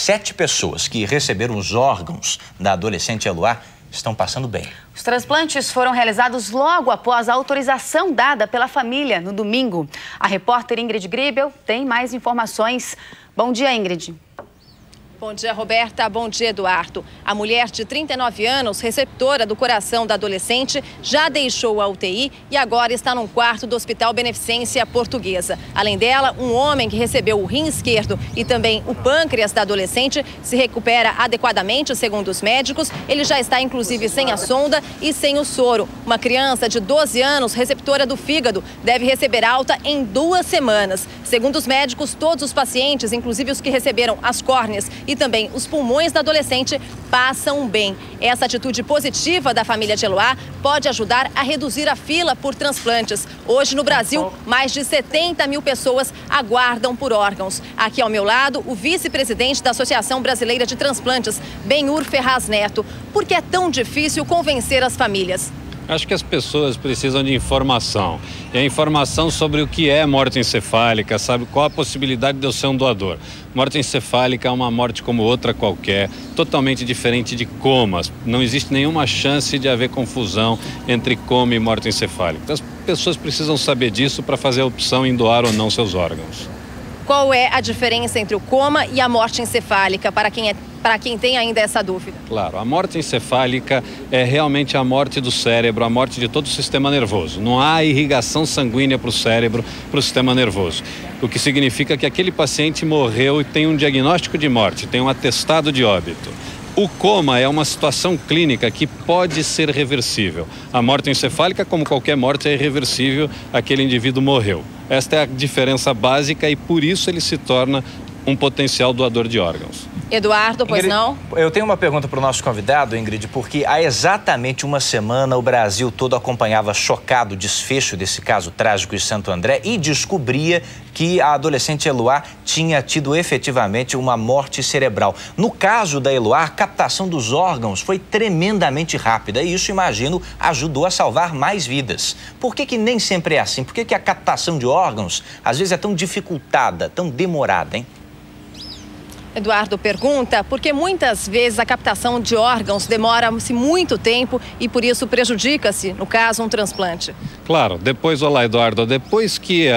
7 pessoas que receberam os órgãos da adolescente Eloá estão passando bem. Os transplantes foram realizados logo após a autorização dada pela família no domingo. A repórter Ingrid Gribel tem mais informações. Bom dia, Ingrid. Bom dia, Roberta. Bom dia, Eduardo. A mulher de 39 anos, receptora do coração da adolescente, já deixou a UTI e agora está num quarto do Hospital Beneficência Portuguesa. Além dela, um homem que recebeu o rim esquerdo e também o pâncreas da adolescente se recupera adequadamente, segundo os médicos. Ele já está, inclusive, sem a sonda e sem o soro. Uma criança de 12 anos, receptora do fígado, deve receber alta em 2 semanas. Segundo os médicos, todos os pacientes, inclusive os que receberam as córneas e também os pulmões da adolescente, passam bem. Essa atitude positiva da família de Eloá pode ajudar a reduzir a fila por transplantes. Hoje, no Brasil, mais de 70 mil pessoas aguardam por órgãos. Aqui ao meu lado, o vice-presidente da Associação Brasileira de Transplantes, Benhur Ferraz Neto. Por que é tão difícil convencer as famílias? Acho que as pessoas precisam de informação. E a informação sobre o que é morte encefálica, sabe qual a possibilidade de eu ser um doador. Morte encefálica é uma morte como outra qualquer, totalmente diferente de comas. Não existe nenhuma chance de haver confusão entre coma e morte encefálica. Então, as pessoas precisam saber disso para fazer a opção em doar ou não seus órgãos. Qual é a diferença entre o coma e a morte encefálica, para quem tem ainda essa dúvida? Claro, a morte encefálica é realmente a morte do cérebro, a morte de todo o sistema nervoso. Não há irrigação sanguínea para o cérebro, para o sistema nervoso. O que significa que aquele paciente morreu e tem um diagnóstico de morte, tem um atestado de óbito. O coma é uma situação clínica que pode ser reversível. A morte encefálica, como qualquer morte, é irreversível, aquele indivíduo morreu. Esta é a diferença básica e por isso ele se torna um potencial doador de órgãos. Eduardo, pois Ingrid, não? Eu tenho uma pergunta para o nosso convidado, Ingrid, porque há exatamente uma semana o Brasil todo acompanhava chocado o desfecho desse caso trágico em Santo André e descobria que a adolescente Eloá tinha tido efetivamente uma morte cerebral. No caso da Eloá, a captação dos órgãos foi tremendamente rápida e isso, imagino, ajudou a salvar mais vidas. Por que nem sempre é assim? Por que a captação de órgãos às vezes é tão dificultada, tão demorada, hein? Eduardo pergunta porque muitas vezes a captação de órgãos demora-se muito tempo e por isso prejudica-se, no caso, um transplante. Claro, olá Eduardo, depois que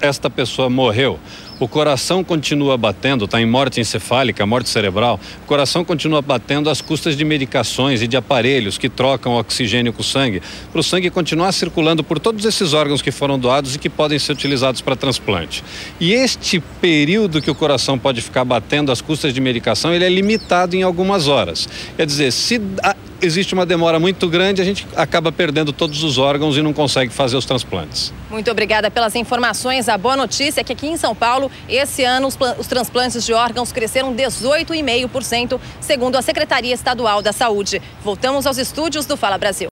esta pessoa morreu, o coração continua batendo, está em morte encefálica, morte cerebral, o coração continua batendo às custas de medicações e de aparelhos que trocam oxigênio com o sangue, para o sangue continuar circulando por todos esses órgãos que foram doados e que podem ser utilizados para transplante. E este período que o coração pode ficar batendo às custas de medicação, ele é limitado em algumas horas. Quer dizer, se existe uma demora muito grande, a gente acaba perdendo todos os órgãos e não consegue fazer os transplantes. Muito obrigada pelas informações. A boa notícia é que aqui em São Paulo, esse ano, os transplantes de órgãos cresceram 18,5%, segundo a Secretaria Estadual da Saúde. Voltamos aos estúdios do Fala Brasil.